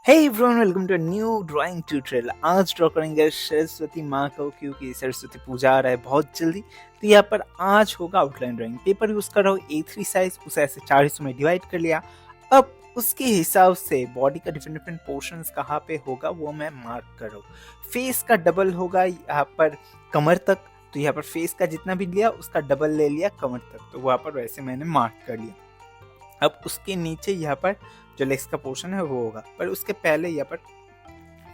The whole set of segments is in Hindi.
Hey everyone, welcome to new drawing tutorial. आज ड्रॉ करेंगे सरस्वती माँ को, क्योंकि सरस्वती पूजा आ रहा है बहुत जल्दी। तो यहाँ पर आज होगा आउटलाइन ड्राइंग। पेपर यूज कर रहा हूँ A3 साइज, उसे ऐसे 4 हिस्सों में डिवाइड कर लिया। अब उसके हिसाब से बॉडी का डिफरेंट डिफरेंट पोर्शंस कहाँ पे होगा वो मैं मार्क कर रहा हूँ। फेस का डबल होगा यहाँ पर कमर तक, तो यहाँ पर फेस का जितना भी लिया उसका डबल ले लिया कमर तक, तो वहाँ पर वैसे मैंने मार्क कर लिया। अब उसके नीचे यहाँ पर जो लेग्स का पोर्शन है वो होगा, पर उसके पहले यहाँ पर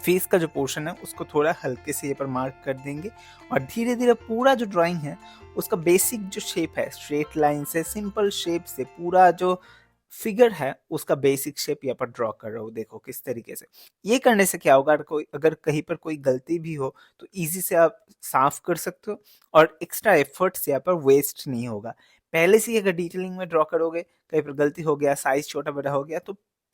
फेस का जो पोर्शन है उसको थोड़ा हल्के से यहाँ पर मार्क कर देंगे। और धीरे धीरे पूरा जो ड्राइंग है उसका बेसिक जो शेप है, स्ट्रेट लाइन से सिंपल शेप से पूरा जो फिगर है उसका बेसिक शेप यहाँ पर ड्रॉ कर रहा हूँ। देखो किस तरीके से। ये करने से क्या होगा, अगर कहीं पर कोई गलती भी हो तो इजी से आप साफ कर सकते हो और एक्स्ट्रा एफर्ट्स यहाँ पर वेस्ट नहीं होगा। पहले से ही अगर डिटेलिंग में ड्रॉ करोगे, कहीं पर गलती हो गया, साइज छोटा बड़ा हो गया, तो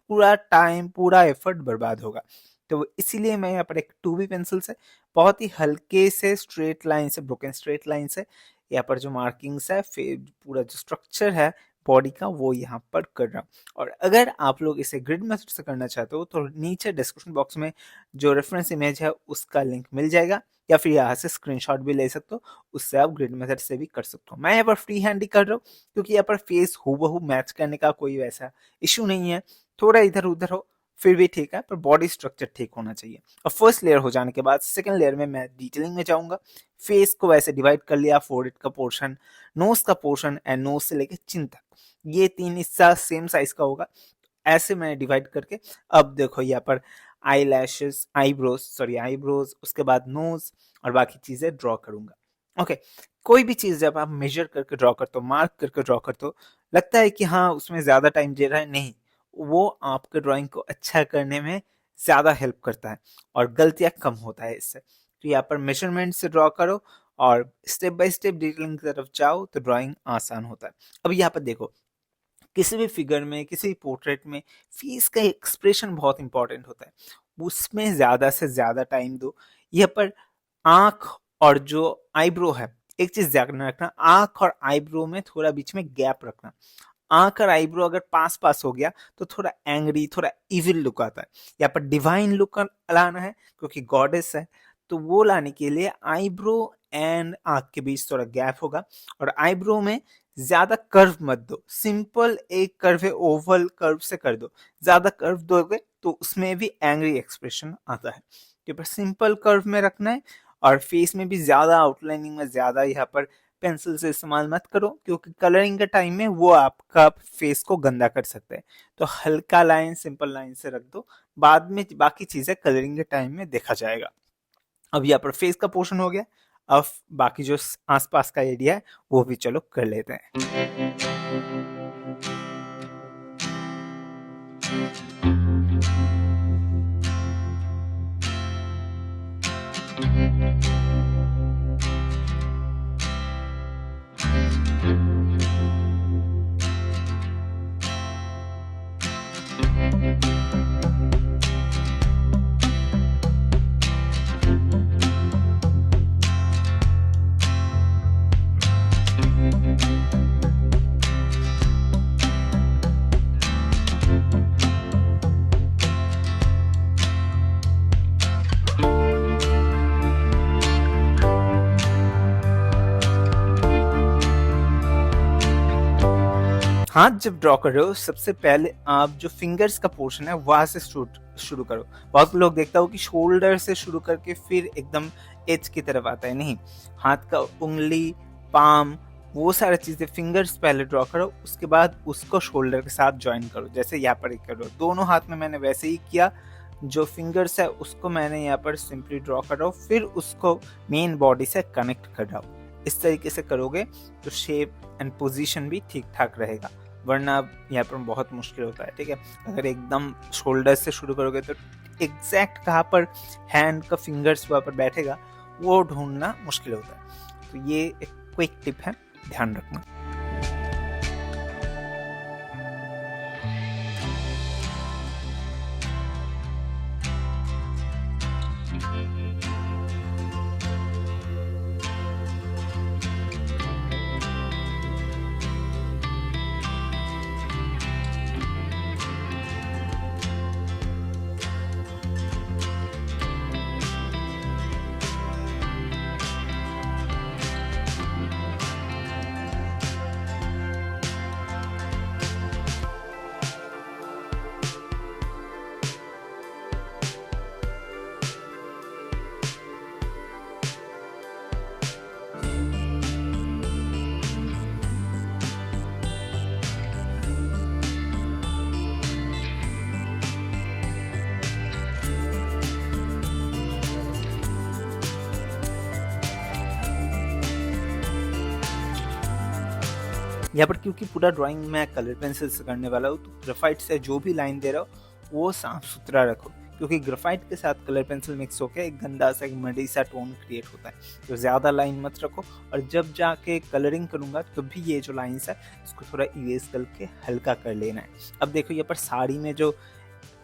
पूरा टाइम पूरा एफर्ट बर्बाद होगा। तो इसीलिए मैं यहाँ पर एक 2B पेंसिल से बहुत ही हल्के से स्ट्रेट लाइन से, ब्रोकन स्ट्रेट लाइन से यहाँ पर जो मार्किंग्स है, फिर पूरा जो स्ट्रक्चर है बॉडी का वो यहाँ पर कर रहा हूँ। और अगर आप लोग इसे ग्रिड मेथड से करना चाहते हो तो नीचे डिस्क्रिप्शन बॉक्स में जो रेफरेंस इमेज है उसका लिंक मिल जाएगा, या फिर यहाँ से स्क्रीनशॉट भी ले सकते हो, उससे आप ग्रिड मेथड से भी कर सकते हो। मैं यहाँ पर फ्री हैंड ही कर रहा हूँ क्योंकि यहाँ पर फेस हूबहू मैच करने का कोई वैसा इशू नहीं है। थोड़ा इधर उधर हो फिर भी ठीक है, पर बॉडी स्ट्रक्चर ठीक होना चाहिए। और फर्स्ट लेयर हो जाने के बाद सेकंड लेयर में मैं डिटेलिंग में जाऊंगा। फेस को वैसे डिवाइड कर लिया, फोरहेड का पोर्शन, नोज का पोर्शन एंड नोज से लेके चिन तक, ये 3 हिस्सा सेम साइज का होगा। ऐसे मैंने डिवाइड करके अब देखो यहाँ पर आई लैशेस, आईब्रोज, उसके बाद नोज और बाकी चीजें ड्रॉ करूंगा। ओके, कोई भी चीज जब आप मेजर करके ड्रॉ करते हो, मार्क करके ड्रॉ करते हो, लगता है कि हाँ उसमें ज्यादा टाइम दे रहा है, नहीं, वो आपके ड्राइंग को अच्छा करने में ज्यादा हेल्प करता है और गलतियां कम होता है इससे। तो यहाँ पर मेजरमेंट से ड्रॉ करो और स्टेप बाय स्टेप डिटेलिंग की तरफ जाओ तो ड्राइंग आसान होता है। अब यहाँ पर देखो, किसी भी फिगर में, किसी भी पोर्ट्रेट में फेस का एक्सप्रेशन बहुत इंपॉर्टेंट होता है, उसमें ज्यादा से ज्यादा टाइम दो। यहाँ पर आंख और जो आईब्रो है, एक चीज ध्यान रखना, आंख और आईब्रो में थोड़ा बीच में गैप रखना। आंख और आईब्रो अगर पास पास हो गया तो थोड़ा एंग्री, थोड़ा इविल लुक आता है। यहाँ पर डिवाइन लुक लाना है क्योंकि गॉडेस है, तो वो लाने के लिए आईब्रो एंड आंख के बीच थोड़ा गैप होगा। और आईब्रो में ज्यादा कर्व मत दो, सिंपल एक कर्व है, ओवल कर्व से कर दो। ज्यादा कर्व दोगे तो उसमें भी एंग्री एक्सप्रेशन आता है। यहाँ पर सिंपल कर्व में रखना है। और फेस में भी ज्यादा आउटलाइनिंग में ज्यादा यहाँ पर पेंसिल से इस्तेमाल मत करो, क्योंकि कलरिंग के टाइम में वो आपका फेस को गंदा कर सकते हैं। तो हल्का लाइन, सिंपल लाइन से रख दो, बाद में बाकी चीजें कलरिंग के टाइम में देखा जाएगा। अब यहाँ पर फेस का पोर्शन हो गया, अब बाकी जो आसपास का एरिया है वो भी चलो कर लेते हैं। हाथ जब ड्रॉ कर रहे हो सबसे पहले आप जो फिंगर्स का पोर्शन है वहां से शुरू करो। बहुत लोग देखता हो कि शोल्डर से शुरू करके फिर एकदम एज की तरफ आता है, नहीं, हाथ का उंगली, पाम, वो सारी चीजें फिंगर्स पहले ड्रॉ करो, उसके बाद उसको शोल्डर के साथ ज्वाइन करो। जैसे यहाँ पर करो, दोनों हाथ में मैंने वैसे ही किया। जो फिंगर्स है उसको मैंने यहाँ पर सिंपली ड्रॉ कर रहा हूँ, फिर उसको मेन बॉडी से कनेक्ट कर रहा हूँ। इस तरीके से करोगे तो शेप एंड पोजीशन भी ठीक ठाक रहेगा, वरना यहाँ पर बहुत मुश्किल होता है। ठीक है, अगर एकदम शोल्डर से शुरू करोगे तो एग्जैक्ट कहाँ पर हैंड का फिंगर्स वहाँ पर बैठेगा वो ढूंढना मुश्किल होता है। तो ये एक क्विक टिप है, ध्यान रखना। यहाँ पर क्योंकि पूरा ड्राइंग मैं कलर पेंसिल से करने वाला हूँ, तो ग्रेफाइट से जो भी लाइन दे रहा हो वो साफ सुथरा रखो, क्योंकि ग्रेफाइट के साथ कलर पेंसिल मिक्स होकर एक गंदा सा एक मडी सा टोन क्रिएट होता है। तो ज़्यादा लाइन मत रखो, और जब जाके कलरिंग करूँगा तो भी ये जो लाइन्स है इसको थोड़ा इरेज करके हल्का कर लेना है। अब देखो यहाँ पर साड़ी में जो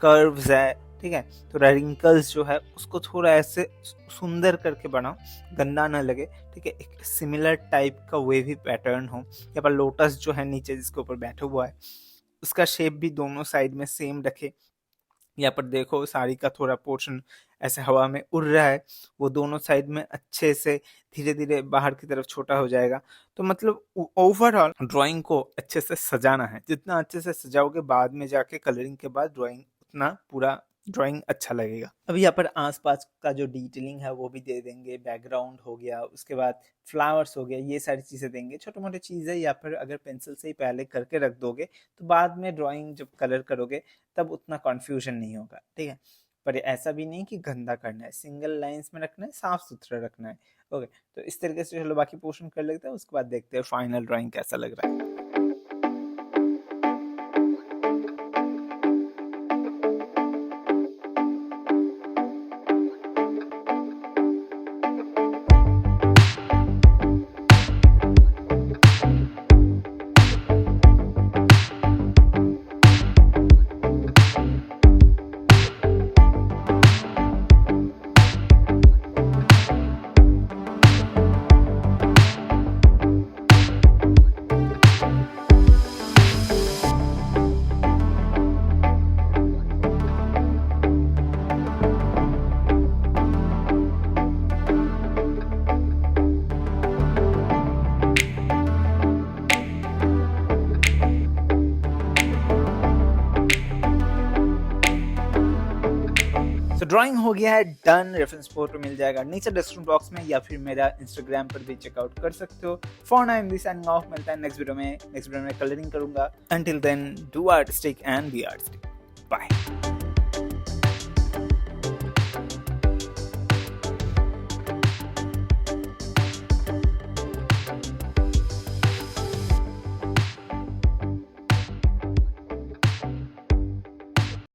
कर्व्स है, ठीक है, थोड़ा रिंकल्स जो है उसको थोड़ा ऐसे सुंदर करके बनाओ, गंदा ना लगे, ठीक है। एक सिमिलर टाइप का वेवी पैटर्न हो। यहाँ पर लोटस जो है नीचे जिसके ऊपर बैठा हुआ है उसका शेप भी दोनों साइड में सेम रखे। यहाँ पर देखो साड़ी का थोड़ा पोर्शन ऐसे हवा में उड़ रहा है, वो दोनों साइड में अच्छे से धीरे धीरे बाहर की तरफ छोटा हो जाएगा। तो मतलब ओवरऑल ड्राइंग को अच्छे से सजाना है, जितना अच्छे से सजाओगे बाद में जाके कलरिंग के बाद ड्राइंग उतना पूरा ड्राइंग अच्छा लगेगा। अब यहाँ पर आसपास का जो डिटेलिंग है वो भी दे देंगे, बैकग्राउंड हो गया, उसके बाद फ्लावर्स हो गया, ये सारी चीज़ें देंगे। छोटे मोटे चीज़ें या फिर अगर पेंसिल से ही पहले करके रख दोगे तो बाद में ड्राइंग जब कलर करोगे तब उतना कन्फ्यूजन नहीं होगा, ठीक है। पर ऐसा भी नहीं कि गंदा करना है, सिंगल लाइंस में रखना है, साफ सुथरा रखना है। ओके, तो इस तरीके से चलो बाकी पोर्शन कर लेते हैं, उसके बाद देखते हैं फाइनल ड्राइंग कैसा लग रहा है। तो ड्राइंग हो गया है डन। रेफरेंस फोटो मिल जाएगा नीचे डिस्क्रिप्शन बॉक्स में, या फिर मेरा इंस्टाग्राम पर भी चेकआउट कर सकते हो। For now I am the signing off. मिलता है नेक्स्ट वीडियो में कलरिंग करूंगा। Until then do artistic and be artistic. Bye.